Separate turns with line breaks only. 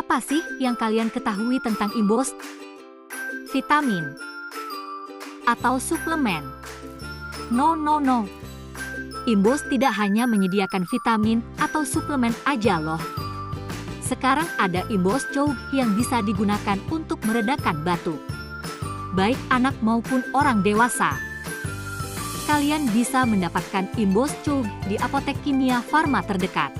Apa sih yang kalian ketahui tentang Imbos? Vitamin atau suplemen? No. Imbos tidak hanya menyediakan vitamin atau suplemen aja loh. Sekarang ada Imbos Chow yang bisa digunakan untuk meredakan batuk. Baik anak maupun orang dewasa. Kalian bisa mendapatkan Imbos Chow di apotek kimia farma terdekat.